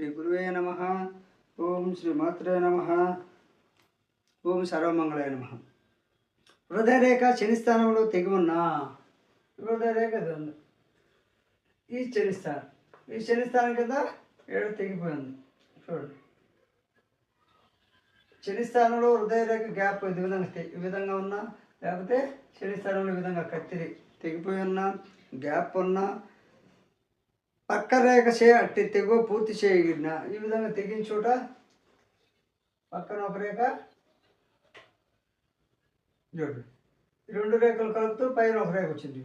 శ్రీ గురువే నమ. ఓం శ్రీ మాత్రే నమ. ఓం సర్వమంగళాయ నమ. హృదయరేఖ శని స్థానంలో తెగి ఉన్న హృదయరేఖ ఈ శని స్థానం, ఈ శని స్థానం కింద ఏడు తెగిపోయింది. చూడండి, శని స్థానంలో హృదయరేఖ గ్యాప్ ఈ విధంగా ఉన్నా, లేకపోతే శని స్థానంలో ఈ విధంగా కత్తిరి తెగిపోయి ఉన్నా, గ్యాప్ ఉన్నా, పక్క రేఖ అట్టి తెగో పూర్తి చేయగిన ఈ విధంగా తెగిన చోట పక్కన ఒక రేఖ చూడండి, రెండు రేఖలు కలుపుతూ పైన ఒక రేఖ వచ్చింది.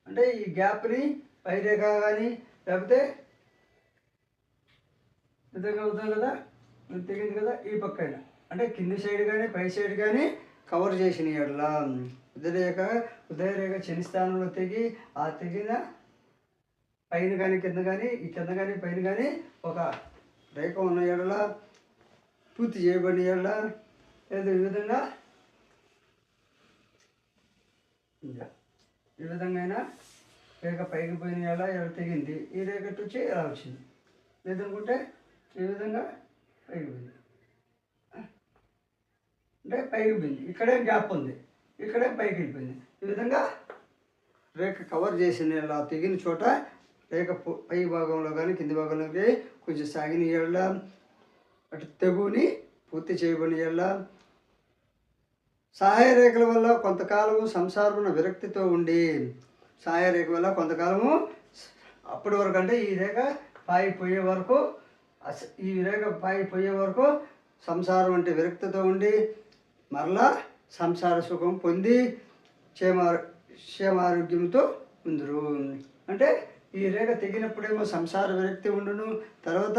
అంటే ఈ గ్యాప్ని పై రేఖ కానీ లేకపోతే విధంగా అవుతుంది కదా, తెగింది కదా. ఈ పక్క అయినా అంటే కింది సైడ్ కానీ పై సైడ్ కానీ కవర్ చేసిన ఎడల ఉదయరేఖ శని స్థానంలో తెగి ఆ తెగిన పైన కానీ కింద కానీ ఈ కింద కానీ పైన కానీ ఒక రేఖ ఉన్న ఎడల పూర్తి చేయబడిన ఎడల లేదా ఈ విధంగా అయినా రేఖ పైకి పోయిన ఎడల తెగింది, ఈ రేఖ వచ్చి ఎలా వచ్చింది, లేదనుకుంటే ఈ విధంగా పైకి పోయింది. అంటే పైకి పోయింది, ఇక్కడే గ్యాప్ ఉంది, ఇక్కడే పైకి వెళ్ళిపోయింది. ఈ విధంగా రేఖ కవర్ చేసిన ఎలా తెగిన చోట రేఖ పై భాగంలో కానీ కింది భాగంలో కొంచెం సాగిన ఏళ్ళ అటు తెగుని పూర్తి చేయబడిన ఏళ్ళ సహాయ రేఖల వల్ల కొంతకాలము సంసారమున విరక్తితో ఉండి, సహాయ రేఖ వల్ల కొంతకాలము అప్పటి వరకు అంటే ఈ రేఖ పాయిపోయే వరకు, ఈ రేఖ పాయిపోయే వరకు సంసారం అంటే విరక్తితో ఉండి మరలా సంసార సుఖం పొంది క్షేమారోగ్యంతో ఉందరు. అంటే ఈ రేఖ తెగినప్పుడేమో సంసార విరక్తి ఉండును, తర్వాత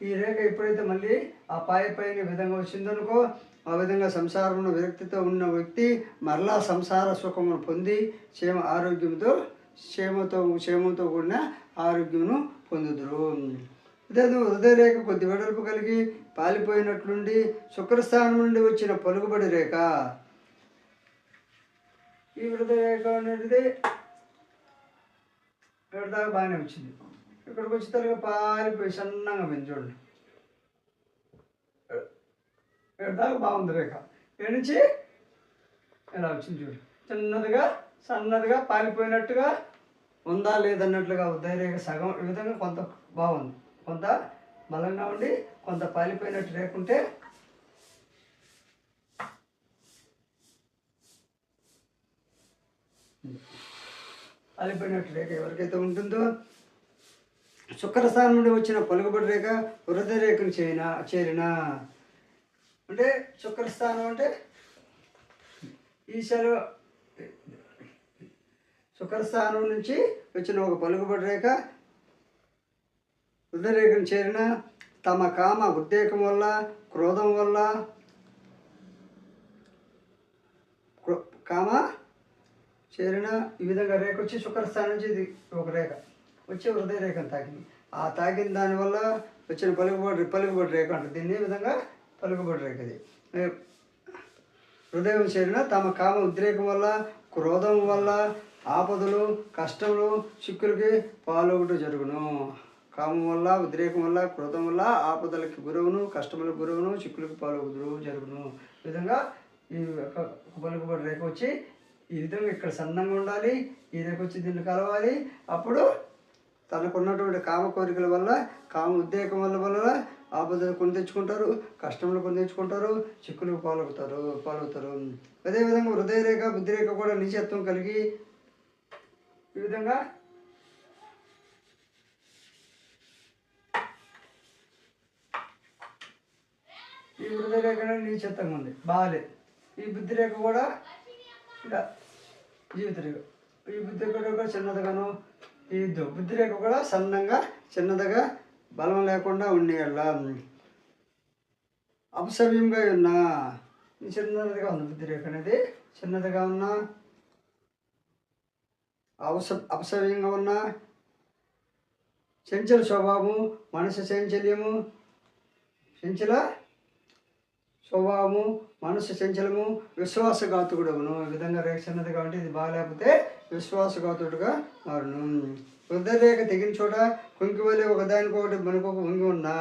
ఈ రేఖ ఎప్పుడైతే మళ్ళీ ఆ పైన విధంగా వచ్చిందనుకో, ఆ విధంగా సంసారంలో విరక్తితో ఉన్న వ్యక్తి మరలా సంసార సుఖమును పొంది క్షేమంతో కూడిన ఆరోగ్యమును పొందుదురు. ఇదే హృదయరేఖ కొద్ది వెడల్పు కలిగి పాలిపోయినట్లుండి శుక్రస్థానం నుండి వచ్చిన పలుకుబడి రేఖ. ఈ హృదయరేఖ అనేది ఇక్కడ దాకా బాగానే వచ్చింది, ఇక్కడికి వచ్చి తరగా పాలిపోయి సన్నగా పోయింది. చూడండి, ఇక్కడ దాకా బాగుంది రేఖ, ఇక్కడ నుంచి ఎలా వచ్చింది చూడు, సన్నదిగా పాలిపోయినట్టుగా ఉందా లేదన్నట్లుగా ఉదయరేఖ సగం ఈ విధంగా కొంత బాగుంది, కొంత బలంగా ఉండి కొంత పాలిపోయినట్టు రేకుంటే పాలిపోయినట్టు రేఖ ఎవరికైతే ఉంటుందో, శుక్రస్థానం నుండి వచ్చిన పలుకుబడి రేఖ హృదయ రేఖను చేరిన అంటే శుక్రస్థానం అంటే ఈశాలో శుక్రస్థానం నుంచి వచ్చిన ఒక పలుకుబడి రేఖ హృదయ రేఖను చేరిన తమ కామ ఉద్రేకం వల్ల, క్రోధం వల్ల, కామ చేరిన ఈ విధంగా రేఖ వచ్చి శుక్రస్థానం నుంచి ఇది ఒక రేఖ వచ్చి హృదయ రేఖను తాకింది. ఆ తాకిన దానివల్ల వచ్చిన పలుకుబడి రేఖ అంటారు. దీన్ని ఈ విధంగా పలుకుబడి రేఖ. ఇది హృదయం చేరిన తమ కామ ఉద్రేకం వల్ల, క్రోధం వల్ల ఆపదలు, కష్టములు, చిక్కులకి పాల్గొనట జరుగును. కామం వల్ల, ఉద్రేకం వల్ల, క్రోధం వల్ల ఆపదలకి గురవును, కష్టములకు గురవును, చిక్కులకు పాల్గొదురు జరుగును. ఈ విధంగా ఈ పలుకుబడి రేఖ వచ్చి ఈ విధంగా ఇక్కడ సన్నంగా ఉండాలి, ఈ రేఖ వచ్చి దీన్ని కలవాలి. అప్పుడు తనకున్నటువంటి కామ కోరికల వల్ల, కామ ఉద్రేకం వల్ల ఆపదలు కొని తెచ్చుకుంటారు, కష్టములు కొని తెచ్చుకుంటారు, చిక్కులకు పాల్గొతారు. అదేవిధంగా హృదయ రేఖ బుద్ధి రేఖ కూడా నీచత్వం కలిగి ఈ విధంగా ఈ హృదయ రేఖ నీచత్వంగా ఉంది, బాగాలేదు. ఈ బుద్ధి రేఖ కూడా ఇలా జీవిత రేఖ, ఈ బుద్ధి రేఖ కూడా చిన్నదిగాను, ఈ బుద్ధి రేఖ కూడా సన్నంగా చిన్నదిగా బలం లేకుండా ఉండేయాల. అపసవ్యంగా ఉన్న చిన్నదిగా ఉంది బుద్ధి రేఖ అనేది, చిన్నదిగా ఉన్న అపసవ్యంగా ఉన్న చంచల స్వభావము, మనసు చంచల్యము, చంచల స్వభావము, మనసు చంచలము, విశ్వాసఘాతుకుడును. ఈ విధంగా రేఖ చిన్నదిగా ఉంటే ఇది బాగాలేకపోతే విశ్వాసఘాతుడుగా మారును. హృదయరేఖ తెగిన చోట కొంకి వలె ఒకదానికొకటి మనకొక వంగి ఉన్నా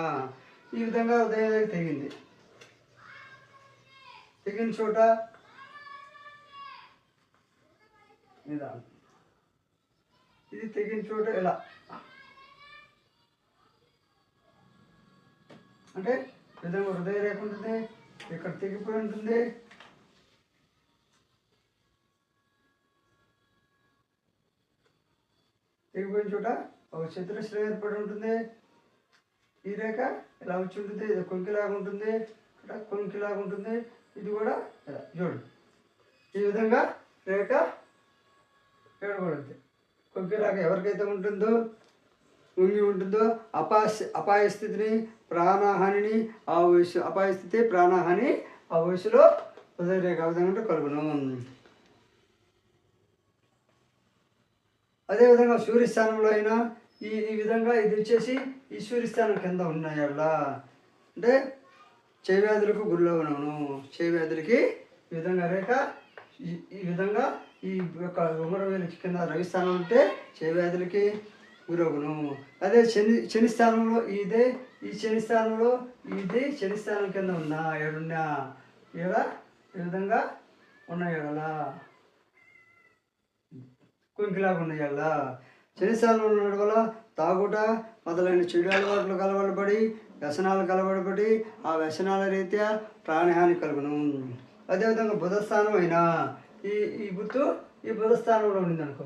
ఈ విధంగా హృదయరేఖ తెగింది. తెగిన చోట నిదానం, ఇది తెగిన చోట ఇలా అంటే విధంగా హృదయరేఖ ఉంటుంది, ఇక్కడ తెగిపోయి ఉంటుంది. తెగిపోయిన చోట ఒక చతురస్రం ఏర్పడి ఉంటుంది. ఈ రేఖ ఇలా వచ్చి ఉంటుంది, ఇది కొంకిలాగా ఉంటుంది, ఇక్కడ కొంకిలాగా ఉంటుంది, ఇది కూడా ఇలా చూడు. ఈ విధంగా రేఖ ఏడబడుతుంది. కొంకిలాగా ఎవరికైతే ఉంటుందో ఉంగి ఉంటుందో అపాయ స్థితిని ప్రాణహానిని ఆ వయసు అపాయ స్థితి ప్రాణహాని ఆ వయసులో హృదయరేఖ ఆ విధంగా కలుగును. అదేవిధంగా సూర్యస్థానంలో అయినా ఈ విధంగా ఇది వచ్చేసి ఈ సూర్యస్థానం కింద ఉన్నాయల్లా అంటే చేవ్యాధులకు గురవును. చేవ్యాధులకి ఈ విధంగా రేఖ ఈ విధంగా ఈ యొక్క ఉంగరవేలు కింద రవిస్థానం ఉంటే చేవ్యాధులకి గురవును. అదే శని స్థానంలో ఇదే ఈ శని స్థానంలో ఇది శని స్థానం కింద ఉన్నా ఏడున్నా ఏడ ఈ విధంగా ఉన్నాయలా కొంకిలాగా ఉన్నాయల్లా శని స్థానంలో ఉండడం వల్ల తాగుట మొదలైన చెడు అలవాట్లు కలవడబడి వ్యసనాలు కలవడబడి ఆ వ్యసనాల రీత్యా ప్రాణహాని కలుగును. అదేవిధంగా బుధస్థానం అయినా ఈ గుర్తు ఈ బుధస్థానంలో ఉండింది అనుకో,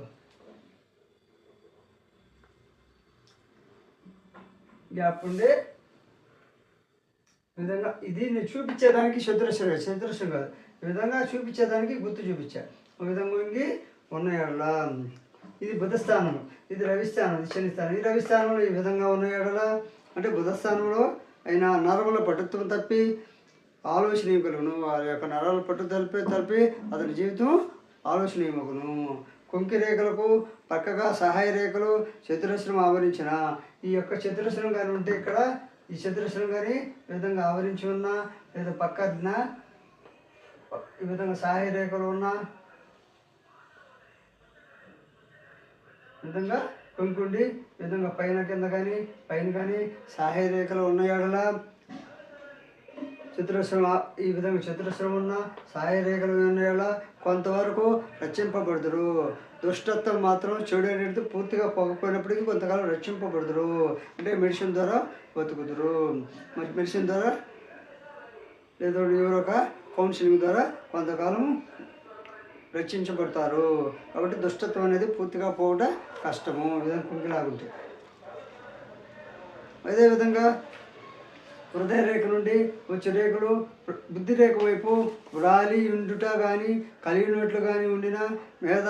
గ్యాప్ ఉండి ఈ విధంగా ఇది నేను చూపించేదానికి చతురస్రం కాదు, ఈ విధంగా చూపించేదానికి గుర్తు చూపించా. ఒక విధంగా వంగి ఉన్నాయడల ఇది బుధస్థానం, ఇది రవిస్థానం, ఇది శనిస్థానం. ఈ రవిస్థానంలో ఈ విధంగా ఉన్నాయడల అంటే బుధస్థానంలో అయినా నరముల పటుత్వం తప్పి ఆలోచనీయమగును. వారి యొక్క నరాల పట్టు తలిపి అతని జీవితం ఆలోచనీయమగును. కొంకి రేఖలకు పక్కగా సహాయ రేఖలు చతురస్రం ఆవరించిన ఈ యొక్క చతురస్రం కానీ ఉంటే ఇక్కడ ఈ చతురస్రం కానీ ఈ విధంగా ఆవరించి ఉన్నా లేదా పక్కన ఈ విధంగా సహాయ రేఖలు ఉన్నా విధంగా కొంకుండి ఈ విధంగా పైన కింద కానీ పైన కానీ సహాయ రేఖలు ఉన్నాయడలా చతురస్రం ఈ విధంగా చతురస్రం ఉన్న సహాయ రేఖలు ఉన్నాయలా కొంతవరకు రక్షింపబడుదురు. దుష్టత్వం మాత్రం చెడు అనేది పూర్తిగా పోకపోయినప్పటికీ కొంతకాలం రక్షింపబడుదురు. అంటే మెడిసిన్ ద్వారా బతుకుదురు. మరి మెడిసిన్ ద్వారా లేదా ఎవరొక కౌన్సిలింగ్ ద్వారా కొంతకాలం రక్షించబడతారు. కాబట్టి దుష్టత్వం అనేది పూర్తిగా పోవడం కష్టము. ఈ విధంగా కుంకిలాగుంటే అదేవిధంగా హృదయ రేఖ నుండి వచ్చే రేఖలు బుద్ధి రేఖ వైపు వ్రాలి ఉండుట కానీ కలిగినట్లు కానీ ఉండిన మీద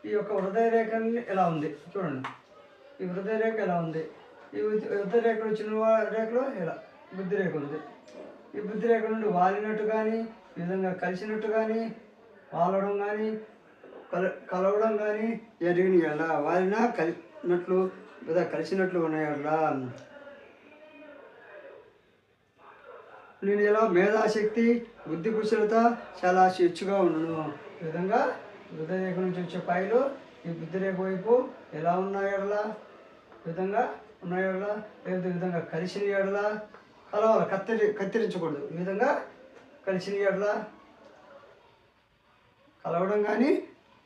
ఈ యొక్క హృదయ రేఖ ఎలా ఉంది చూడండి. ఈ హృదయ రేఖ ఎలా ఉంది, ఈ హృదయ రేఖలు వచ్చిన రేఖలో ఇలా బుద్ధి రేఖ ఉంది. ఈ బుద్ధి రేఖ నుండి వాలినట్టు కానీ ఈ విధంగా కలిసినట్టు కానీ వాలడం కానీ కలవడం కానీ జరిగిన ఎలా వాలినా కలిసినట్లు లేదా కలిసినట్లు ఉన్నాయల్లా నేను ఇలా మేధాశక్తి బుద్ధి కుశలత చాలా హెచ్చుగా ఉండను. ఈ విధంగా హృదయరేఖ నుంచి వచ్చే పాయలు ఈ బుద్ధి రేఖ వైపు ఎలా ఉన్నాయడలా ఈ విధంగా ఉన్నాయడలా లేదా ఈ విధంగా కలిసిన ఏడలా కలవాలి కత్తిరించకూడదు. ఈ విధంగా కలిసిన ఏడలా కలవడం కానీ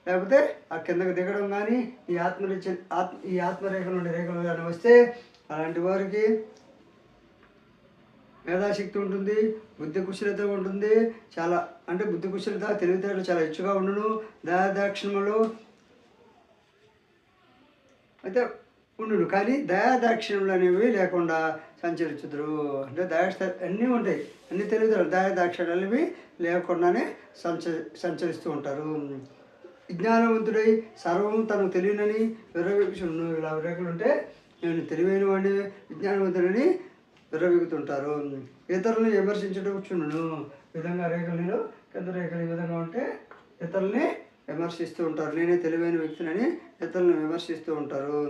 లేకపోతే ఆ కిందకు దిగడం కానీ ఈ ఆత్మరేఖ నుండి రేఖలు కానీ వస్తే అలాంటి వారికి మేధాశక్తి ఉంటుంది, బుద్ధి కుశలత ఉంటుంది. చాలా అంటే బుద్ధి కుశలత తెలివితేటలు చాలా హెచ్చుగా ఉండును. దయాదాక్షిణ్యములు అయితే ఉండును కానీ దయాదాక్షిణ్యములు అనేవి లేకుండా సంచరించుదురు. అంటే అన్నీ ఉంటాయి, అన్ని తెలివితేటలు దయాదాక్షిణ్యాలు అనేవి లేకుండానే సంచరిస్తూ ఉంటారు. విజ్ఞానవంతుడై సర్వం తనకు తెలియనని విరవీగుచును. ఇలా రేఖలు ఉంటే నేను తెలివైన వాడిని విజ్ఞానవంతుడని విరవీగుతుంటారు. ఇతరులను విమర్శించటచ్చును. ఈ విధంగా రేఖలు కింద రేఖలు ఈ విధంగా ఉంటే ఇతరులని విమర్శిస్తూ ఉంటారు. నేనే తెలివైన వ్యక్తినని ఇతరులను విమర్శిస్తూ ఉంటారు.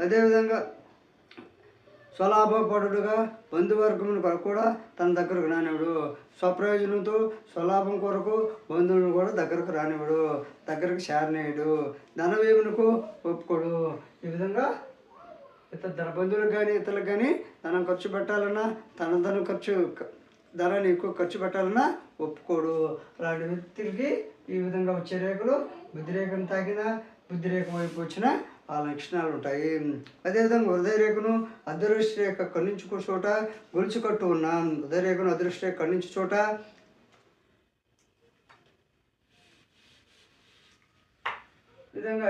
అదేవిధంగా స్వలాభపడుడుగా బంధువర్గమును కూడా తన దగ్గరకు రానివాడు. స్వప్రయోజనంతో స్వలాభం కొరకు బంధువులను కూడా దగ్గరకు రానివాడు, దగ్గరకు చేరనేయుడు. ధనవేమునకు ఒప్పుకోడు. ఈ విధంగా ధన బంధువులకు కానీ ఇతరులకు కానీ ధనం ఖర్చు పెట్టాలన్నా ధనాన్ని ఎక్కువ ఖర్చు పెట్టాలన్నా ఒప్పుకోడు. అలాంటి వ్యక్తులకి ఈ విధంగా వచ్చే రేఖలు బుద్ధిరేఖను తాకిన బుద్ధిరేఖ వైపు వచ్చిన ఆ లక్షణాలు ఉంటాయి. అదేవిధంగా హృదయ రేఖను అదృష్ట రేఖ ఖండించుకో చోట గొలుచుకట్టు ఉన్నాం. హృదయ రేఖను అదృష్ట రేఖ ఖండించు చోట విధంగా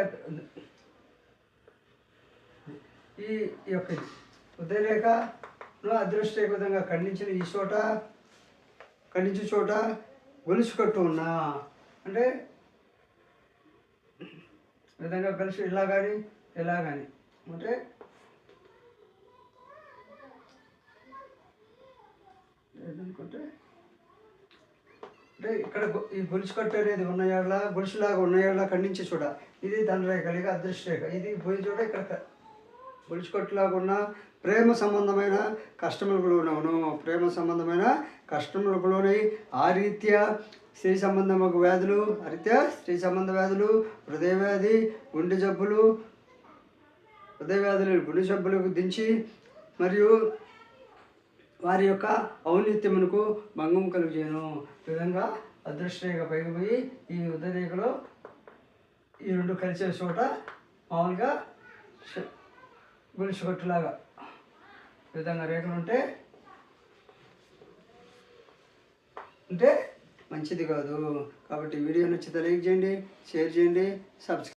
ఈ యొక్క హృదయ రేఖను అదృష్ట రేఖ విధంగా ఖండించు చోట గొలుచుకట్టు ఉన్నా అంటే విధంగా కలిసి ఇలా కానీ అంటే ఏదనుకుంటే అంటే ఇక్కడ ఈ గొలుసు కట్టు అనేది గొలుసులాగా ఉన్న ఖండించే చోట ఇది ధనరేఖ లేక అదృష్ట రేఖ. ఇది పోయిన చోట ఇక్కడ గొలుసు కట్టులాగా ఉన్న ప్రేమ సంబంధమైన కష్టములకు లోనవును. ప్రేమ సంబంధమైన కష్టములకు లోనై ఆ రీత్యా స్త్రీ సంబంధ వ్యాధులు హృదయ వ్యాధి గుండె జబ్బులకు దించి మరియు వారి యొక్క ఔన్నత్యమునకు భంగం కలుగజేయను. ఈ విధంగా అదృష్ట రేఖ పైకి పోయి ఈ హృదయ రేఖలో ఈ రెండు కలిసే చోట మామూలుగా గొలుసు కట్టులాగా ఈ విధంగా రేఖలు ఉంటే మంచిది కాదు. కాబట్టి వీడియో నచ్చితే లైక్ చేయండి, షేర్ చేయండి, సబ్స్క్రైబ్